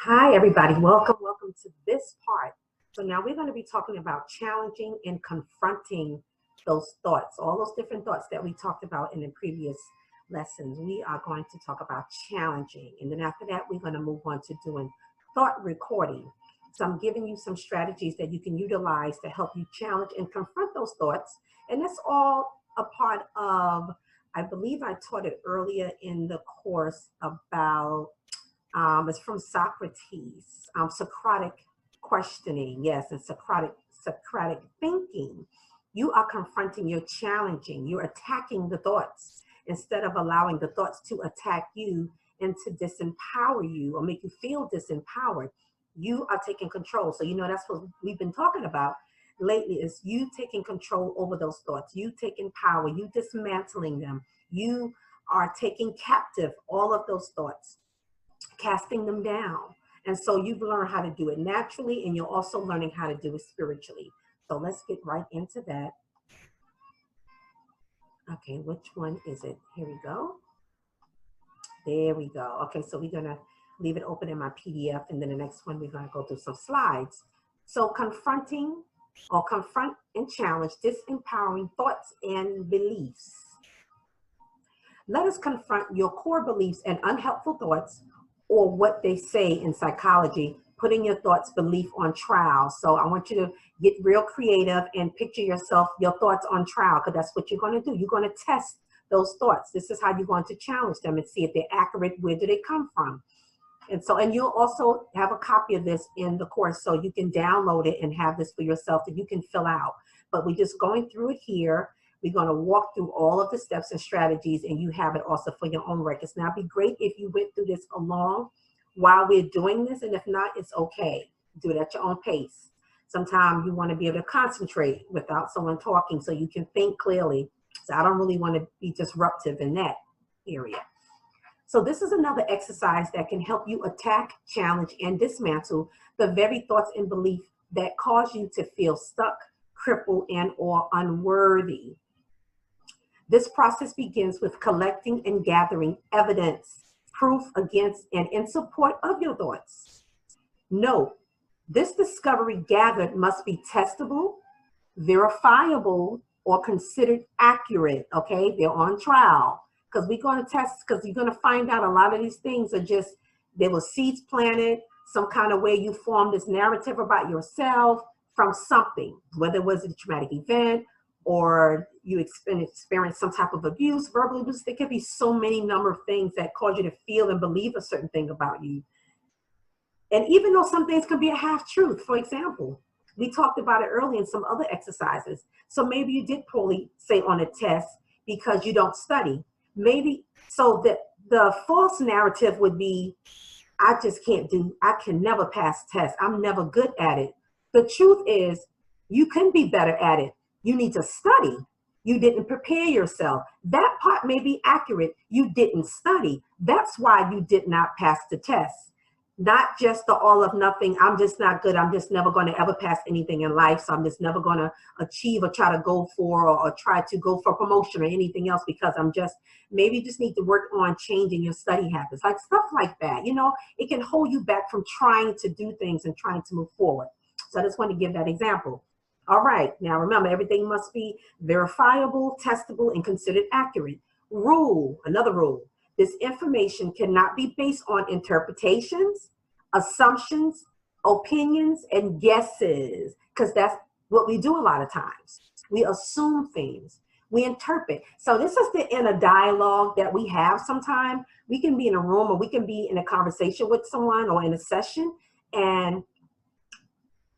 Hi, everybody. Welcome to this part. So now we're going to be talking about challenging and confronting those thoughts, all those different thoughts that we talked about in the previous lessons. We are going to talk about challenging. And then after that, we're going to move on to doing thought recording. So I'm giving you some strategies that you can utilize to help you challenge and confront those thoughts. And that's all a part of, I believe I taught it earlier in the course about it's from Socrates, Socratic questioning, yes, and Socratic thinking. You are confronting, you're challenging, you're attacking the thoughts instead of allowing the thoughts to attack you and to disempower you or make you feel disempowered. You are taking control. So, that's what we've been talking about lately is you taking control over those thoughts, you taking power, you dismantling them, you are taking captive all of those thoughts, casting them down. And so you've learned how to do it naturally, and you're also learning how to do it spiritually. So let's get right into that. Okay, which one is it? Here we go. There we go. Okay, so we're gonna leave it open in my PDF, and then the next one we're gonna go through some slides. So confronting or confront and challenge disempowering thoughts and beliefs. Let us confront your core beliefs and unhelpful thoughts, or what they say in psychology, putting your thoughts, belief on trial. So I want you to get real creative and picture yourself, your thoughts on trial, because that's what you're going to do. You're going to test those thoughts. This is how you're going to challenge them and see if they're accurate. Where do they come from? And you'll also have a copy of this in the course, so you can download it and have this for yourself that you can fill out. But we're just going through it here. We're going to walk through all of the steps and strategies, and you have it also for your own records. Now, it'd be great if you went through this along while we're doing this, and if not, it's okay. Do it at your own pace. Sometimes you want to be able to concentrate without someone talking so you can think clearly. So I don't really want to be disruptive in that area. So this is another exercise that can help you attack, challenge, and dismantle the very thoughts and beliefs that cause you to feel stuck, crippled, and or unworthy. This process begins with collecting and gathering evidence, proof against and in support of your thoughts. Note, this discovery gathered must be testable, verifiable, or considered accurate, okay? They're on trial because we're going to test, because you're going to find out a lot of these things are just, there were seeds planted, some kind of way you formed this narrative about yourself from something, whether it was a traumatic event, or you experience some type of abuse, verbal abuse. There could be so many number of things that cause you to feel and believe a certain thing about you. And even though some things could be a half truth, for example, we talked about it earlier in some other exercises. So maybe you did poorly, say, on a test because you don't study. Maybe, so that the false narrative would be, I can never pass tests. I'm never good at it. The truth is, you can be better at it. You need to study. You didn't prepare yourself. That part may be accurate. You didn't study. That's why you did not pass the test. Not just the all of nothing, I'm just not good. I'm just never going to ever pass anything in life. So I'm just never going to achieve or try to go for or try to go for promotion or anything else because maybe you just need to work on changing your study habits, like stuff like that. It can hold you back from trying to do things and trying to move forward. So I just want to give that example. All right, now remember, everything must be verifiable, testable, and considered accurate. Another rule, this information cannot be based on interpretations, assumptions, opinions, and guesses, because that's what we do a lot of times. We assume things, we interpret. So this is the inner dialogue that we have sometimes. We can be in a room or we can be in a conversation with someone or in a session, and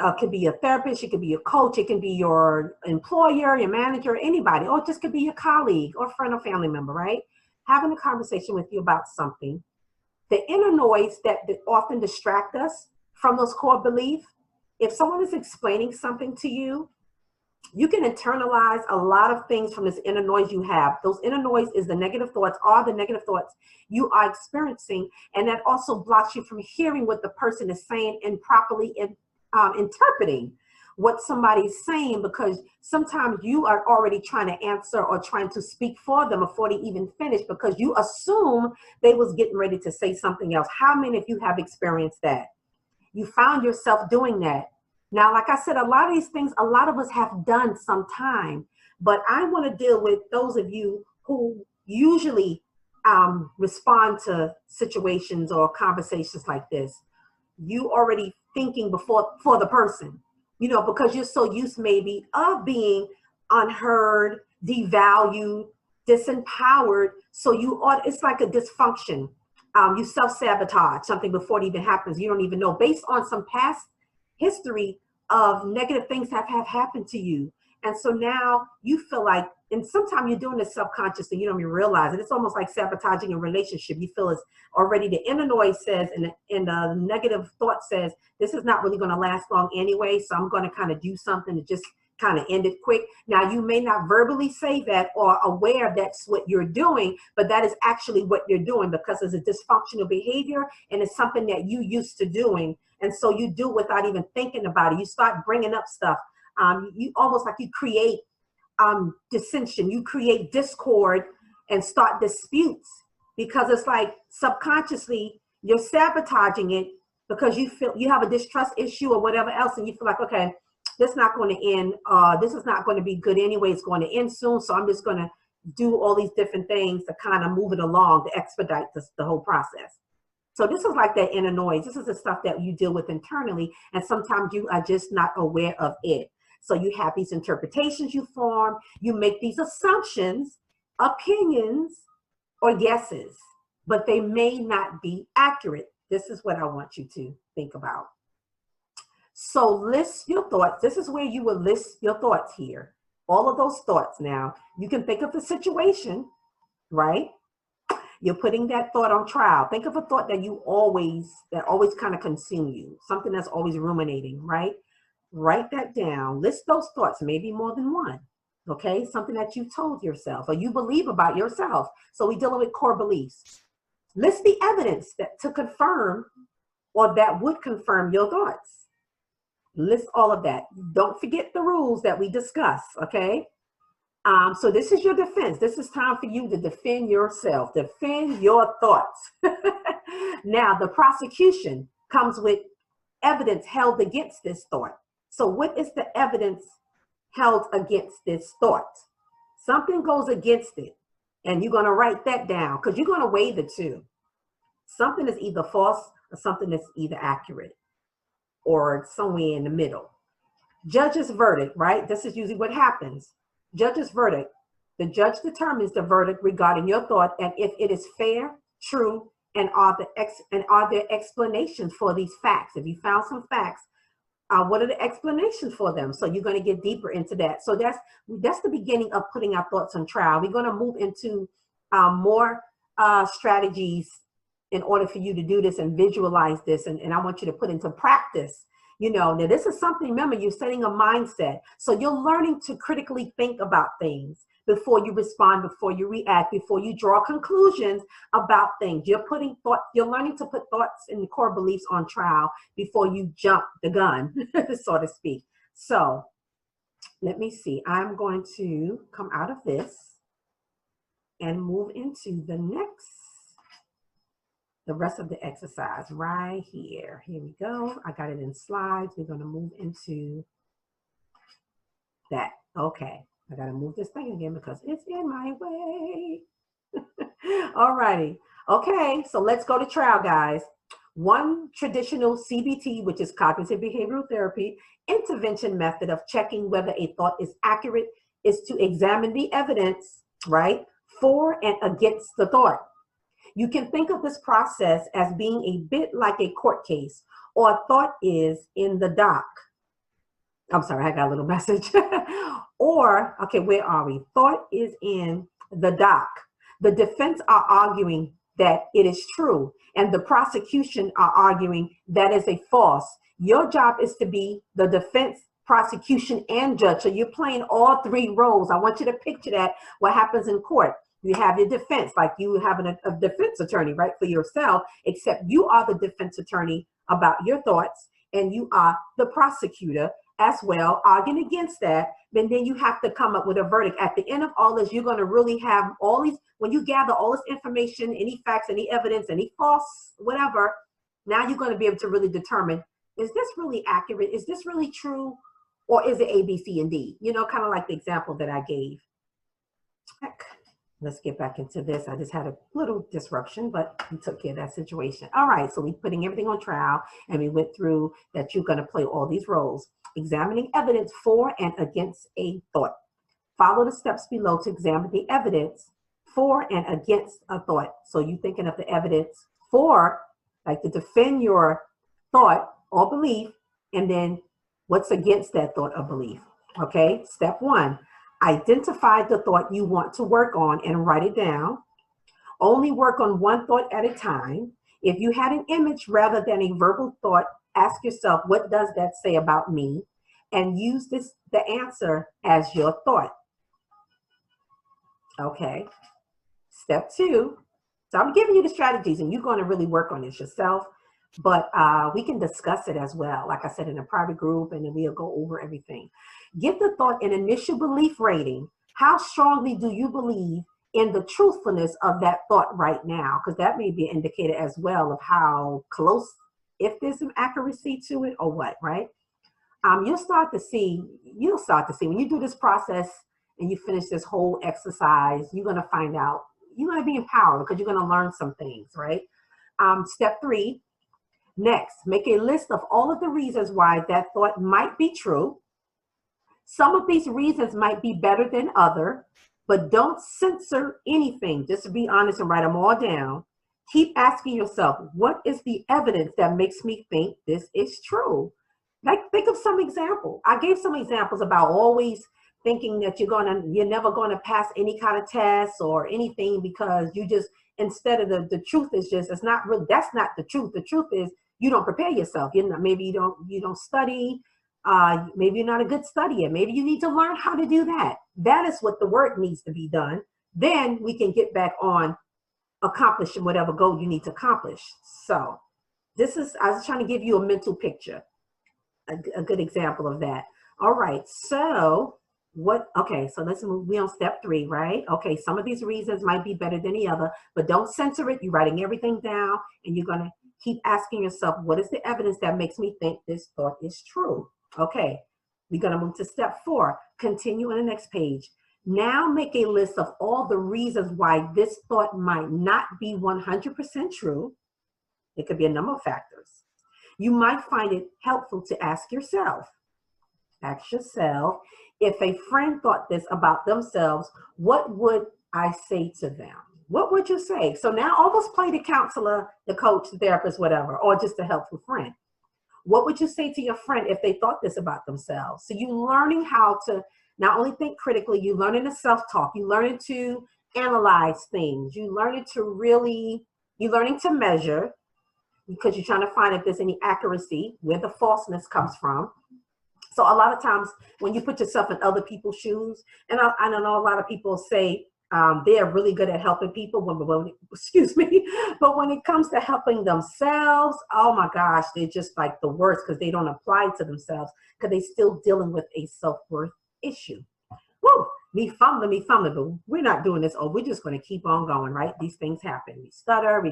it could be a therapist, it could be your coach, it can be your employer, your manager, anybody, or it just could be your colleague or friend or family member, right? Having a conversation with you about something. The inner noise that often distract us from those core beliefs, if someone is explaining something to you, you can internalize a lot of things from this inner noise you have. Those inner noise is the negative thoughts, are the negative thoughts you are experiencing, and that also blocks you from hearing what the person is saying and properly interpreting what somebody's saying, because sometimes you are already trying to answer or trying to speak for them before they even finish, because you assume they was getting ready to say something else. How many of you have experienced that? You found yourself doing that. Now, like I said, a lot of these things, a lot of us have done sometime, but I want to deal with those of you who usually respond to situations or conversations like this. You already thinking before for the person, you know, because you're so used maybe of being unheard, devalued, disempowered. So you ought, it's like a dysfunction. You self-sabotage something before it even happens. You don't even know, based on some past history of negative things have happened to you. And so now you feel like, and sometimes you're doing this subconsciously, you don't even realize it. It's almost like sabotaging a relationship. You feel it's already, the inner noise says, and the negative thought says, this is not really going to last long anyway, so I'm going to kind of do something to just kind of end it quick. Now, you may not verbally say that or aware that's what you're doing, but that is actually what you're doing, because it's a dysfunctional behavior and it's something that you used to doing. And so you do without even thinking about it. You start bringing up stuff. You almost like you create dissension, you create discord and start disputes, because it's like subconsciously you're sabotaging it because you feel you have a distrust issue or whatever else, and you feel like, okay, this is not going to end. This is not going to be good anyway. It's going to end soon, so I'm just going to do all these different things to kind of move it along, to expedite the whole process. So this is like that inner noise. This is the stuff that you deal with internally, and sometimes you are just not aware of it. So you have these interpretations you form, you make these assumptions, opinions, or guesses, but they may not be accurate. This is what I want you to think about. So list your thoughts. This is where you will list your thoughts here. All of those thoughts now. You can think of the situation, right? You're putting that thought on trial. Think of a thought that always kind of consume you, something that's always ruminating, right? Write that down. List those thoughts, maybe more than one, okay? Something that you told yourself or you believe about yourself. So we're dealing with core beliefs. List the evidence that to confirm or that would confirm your thoughts. List all of that. Don't forget the rules that we discussed, okay? So this is your defense. This is time for you to defend yourself, defend your thoughts. Now, the prosecution comes with evidence held against this thought. So what is the evidence held against this thought? Something goes against it, and you're going to write that down, because you're going to weigh the two. Something is either false or something is either accurate, or somewhere in the middle. Judge's verdict, right? This is usually what happens. Judge's verdict. The judge determines the verdict regarding your thought and if it is fair, true, and are there explanations for these facts. If you found some facts, what are the explanations for them? So you're going to get deeper into that. So that's the beginning of putting our thoughts on trial. We're going to move into more strategies in order for you to do this and visualize this. And I want you to put into practice. You know, now this is something, remember, you're setting a mindset. So you're learning to critically think about things before you respond, before you react, before you draw conclusions about things. You're learning to put thoughts and core beliefs on trial before you jump the gun, so to speak. So let me see. I'm going to come out of this and move into the rest of the exercise right here. Here we go. I got it in slides. We're going to move into that. Okay. I got to move this thing again because it's in my way. All righty. Okay. So let's go to trial, guys. One traditional CBT, which is cognitive behavioral therapy, intervention method of checking whether a thought is accurate is to examine the evidence, right, for and against the thought. You can think of this process as being a bit like a court case, or a thought is in the dock. I'm sorry, I got a little message. Or, okay, where are we? Thought is in the dock. The defense are arguing that it is true, and the prosecution are arguing that is a false. Your job is to be the defense, prosecution, and judge. So you're playing all three roles. I want you to picture that, what happens in court. You have your defense, like you have a defense attorney, right, for yourself, except you are the defense attorney about your thoughts, and you are the prosecutor as well, arguing against that, then you have to come up with a verdict. At the end of all this, you're going to really have all these, when you gather all this information, any facts, any evidence, any false, whatever, now you're going to be able to really determine, is this really accurate? Is this really true? Or is it A, B, C, and D? You know, kind of like the example that I gave. Let's get back into this. I just had a little disruption, but we took care of that situation. All right, so we're putting everything on trial, and we went through that you're going to play all these roles. Examining evidence for and against a thought. Follow the steps below to examine the evidence for and against a thought. So you're thinking of the evidence for, like to defend your thought or belief, and then what's against that thought or belief. Okay, step 1. Identify the thought you want to work on and write it down. Only work on one thought at a time. If you had an image rather than a verbal thought, ask yourself, what does that say about me? And use the answer as your thought. Okay. Step 2. So I'm giving you the strategies, and you're going to really work on this yourself. But we can discuss it as well, like I said, in a private group, and then we'll go over everything. Give the thought an initial belief rating. How strongly do you believe in the truthfulness of that thought right now? Because that may be an indicator as well of how close, if there's some accuracy to it or what, right? You'll start to see when you do this process and you finish this whole exercise, you're going to find out, you're going to be empowered because you're going to learn some things, right? Step 3. Next, make a list of all of the reasons why that thought might be true. Some of these reasons might be better than other, but don't censor anything. Just to be honest and write them all down. Keep asking yourself, what is the evidence that makes me think this is true? Like, think of some example. I gave some examples about always thinking that you're never gonna pass any kind of test or anything, because you just, instead of the truth is just, it's not really, that's not the truth. The truth is you don't prepare yourself. Maybe you don't study. Maybe you're not a good studier. Maybe you need to learn how to do that. That is what the work needs to be done. Then we can get back on accomplishing whatever goal you need to accomplish. So I was trying to give you a mental picture, a good example of that. All right, so so let's move, we on step 3, right? Okay, some of these reasons might be better than the other, but don't censor it. You're writing everything down, and you're gonna keep asking yourself, what is the evidence that makes me think this thought is true? Okay, we're gonna move to step 4. Continue on the next page. Now make a list of all the reasons why this thought might not be 100% true. It could be a number of factors. You might find it helpful to ask yourself, if a friend thought this about themselves, what would I say to them? What would you say? So now almost play the counselor, the coach, the therapist, whatever, or just a helpful friend. What would you say to your friend if they thought this about themselves? So you're learning how to not only think critically, you're learning to self-talk, you're learning to analyze things, you're learning to measure, because you're trying to find if there's any accuracy, where the falseness comes from. So a lot of times when you put yourself in other people's shoes, and I know a lot of people say they're really good at helping people, but when it comes to helping themselves, oh my gosh, they're just like the worst, because they don't apply to themselves, because they're still dealing with a self-worth issue. Woo, me fumbling, but we're not doing this. Oh, we're just going to keep on going, right? These things happen. We stutter,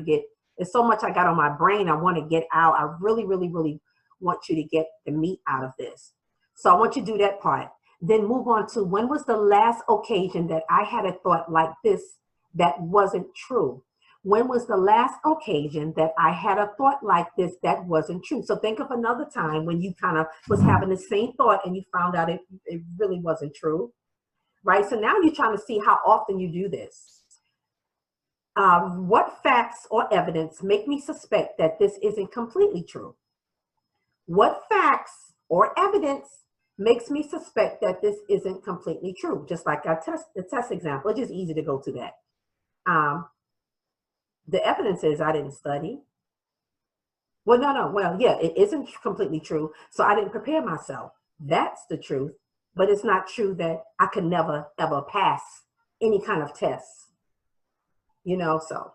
there's so much I got on my brain I want to get out. I really, really, really want you to get the meat out of this. So I want you to do that part. Then move on to, when was the last occasion that I had a thought like this that wasn't true? When was the last occasion that I had a thought like this that wasn't true? So think of another time when you kind of was having the same thought and you found out it really wasn't true, right? So now you're trying to see how often you do this. What facts or evidence make me suspect that this isn't completely true? What facts or evidence makes me suspect that this isn't completely true? Just like the test example, it's just easy to go to that. The evidence is I didn't study. Well, it isn't completely true. So I didn't prepare myself. That's the truth, but it's not true that I could never, ever pass any kind of tests. So,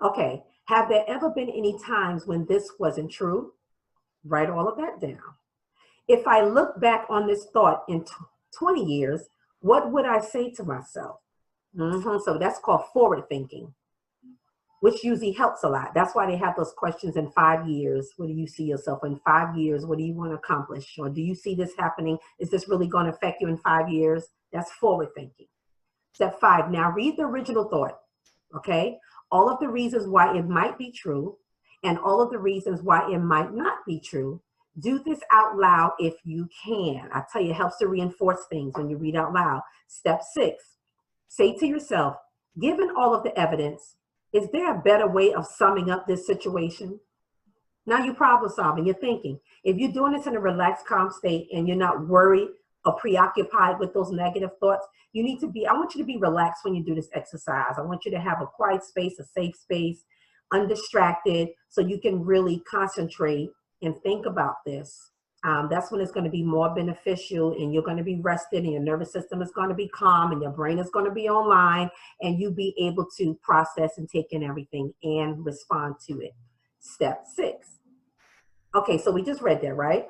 okay. Have there ever been any times when this wasn't true? Write all of that down. If I look back on this thought in 20 years, what would I say to myself? So that's called forward thinking, which usually helps a lot. That's why they have those questions in 5 years. Where do you see yourself in 5 years? What do you want to accomplish? Or do you see this happening? Is this really going to affect you in 5 years? That's forward thinking. Step 5, now read the original thought, okay? All of the reasons why it might be true and all of the reasons why it might not be true. Do this out loud if you can. I tell you, it helps to reinforce things when you read out loud. Step 6, say to yourself, given all of the evidence, is there a better way of summing up this situation? Now you're problem solving, you're thinking. If you're doing this in a relaxed, calm state and you're not worried or preoccupied with those negative thoughts, you need to be, I want you to be relaxed when you do this exercise. I want you to have a quiet space, a safe space, undistracted, so you can really concentrate and think about this. That's when it's going to be more beneficial, and you're going to be rested, and your nervous system is going to be calm, and your brain is going to be online, and you'll be able to process and take in everything and respond to it. Step 6. Okay, so we just read that, right?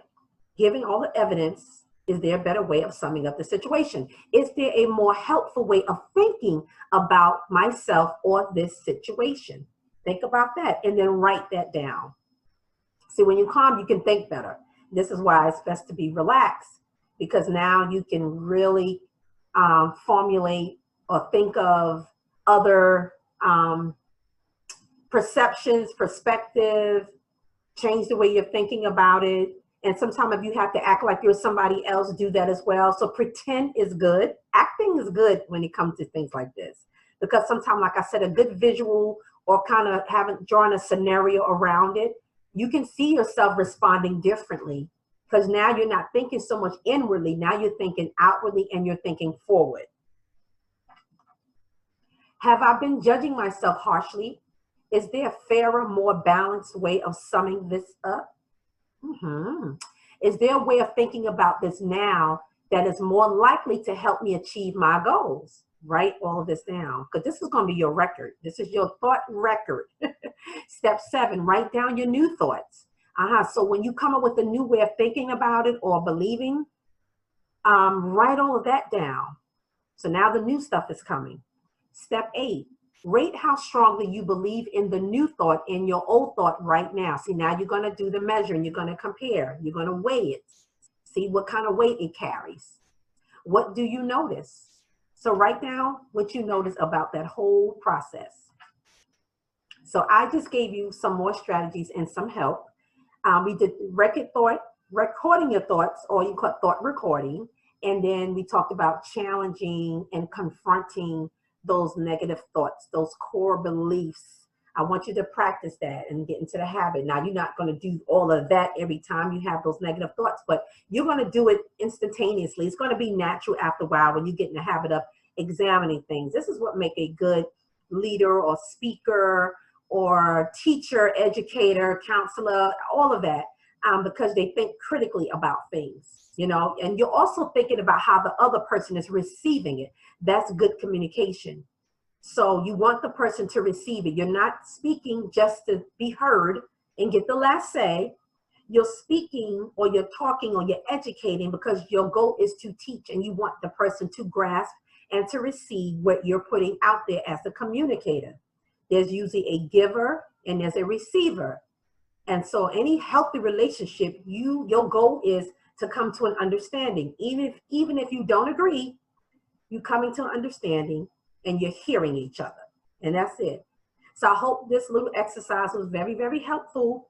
Giving all the evidence, is there a better way of summing up the situation? Is there a more helpful way of thinking about myself or this situation? Think about that and then write that down. See, when you're calm, you can think better. This is why it's best to be relaxed, because now you can really formulate or think of other perceptions, perspective, change the way you're thinking about it. And sometimes if you have to act like you're somebody else, do that as well. So pretend is good. Acting is good when it comes to things like this, because sometimes, like I said, a good visual or kind of drawn a scenario around it, you can see yourself responding differently, because now you're not thinking so much inwardly. Now you're thinking outwardly and you're thinking forward. Have I been judging myself harshly? Is there a fairer, more balanced way of summing this up? Is there a way of thinking about this now that is more likely to help me achieve my goals? Write all of this down, because this is going to be your record. This is your thought record. Step 7, write down your new thoughts. So when you come up with a new way of thinking about it or believing, write all of that down. So now the new stuff is coming. Step 8, rate how strongly you believe in the new thought in your old thought right now. See, now you're going to do the measuring. You're going to compare. You're going to weigh it. See what kind of weight it carries. What do you notice? So write down what you notice about that whole process. So I just gave you some more strategies and some help. We did recording your thoughts, or you call it thought recording. And then we talked about challenging and confronting those negative thoughts, those core beliefs. I want you to practice that and get into the habit. Now, you're not going to do all of that every time you have those negative thoughts, but you're going to do it instantaneously. It's going to be natural after a while when you get in the habit of examining things. This is what makes a good leader or speaker or teacher, educator, counselor, all of that, because they think critically about things, you know, and you're also thinking about how the other person is receiving it. That's good communication. So you want the person to receive it. You're not speaking just to be heard and get the last say. You're speaking, or you're talking, or you're educating because your goal is to teach, and you want the person to grasp and to receive what you're putting out there as a communicator. There's usually a giver and there's a receiver. And so any healthy relationship, your goal is to come to an understanding. Even if you don't agree, you coming to an understanding and you're hearing each other. And that's it. So I hope this little exercise was very, very helpful,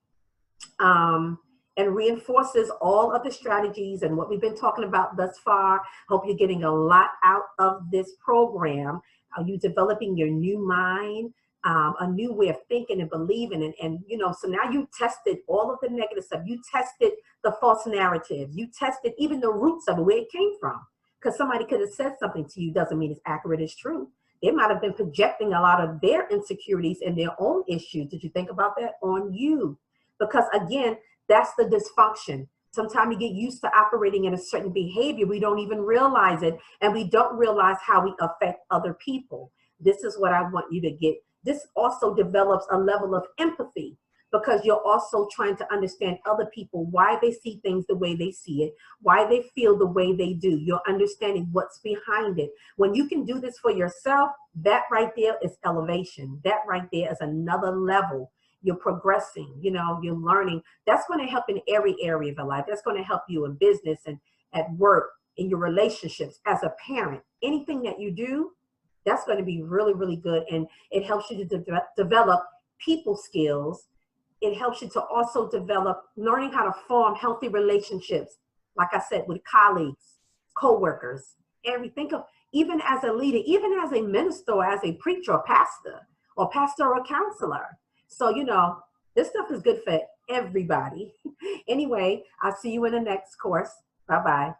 and reinforces all of the strategies and what we've been talking about thus far. Hope you're getting a lot out of this program. Are you developing your new mind, a new way of thinking and believing? And you know, so now you tested all of the negative stuff. You tested the false narratives. You tested even the roots of it, where it came from. Because somebody could have said something to you doesn't mean it's accurate, it's true. They might have been projecting a lot of their insecurities and their own issues. Did you think about that? On you? Because again, that's the dysfunction. Sometimes you get used to operating in a certain behavior. We don't even realize it, and we don't realize how we affect other people. This is what I want you to get. This also develops a level of empathy, because you're also trying to understand other people, why they see things the way they see it, why they feel the way they do. You're understanding what's behind it. When you can do this for yourself, that right there is elevation. That right there is another level. You're progressing, you know, you're learning. That's going to help in every area of your life. That's going to help you in business and at work, in your relationships, as a parent. Anything that you do, that's going to be really, really good. And it helps you to develop people skills. It helps you to also develop learning how to form healthy relationships, like I said, with colleagues, co-workers, everything. Even as a leader, even as a minister, or as a preacher or pastor or pastoral counselor. So, you know, this stuff is good for everybody. Anyway, I'll see you in the next course. Bye-bye.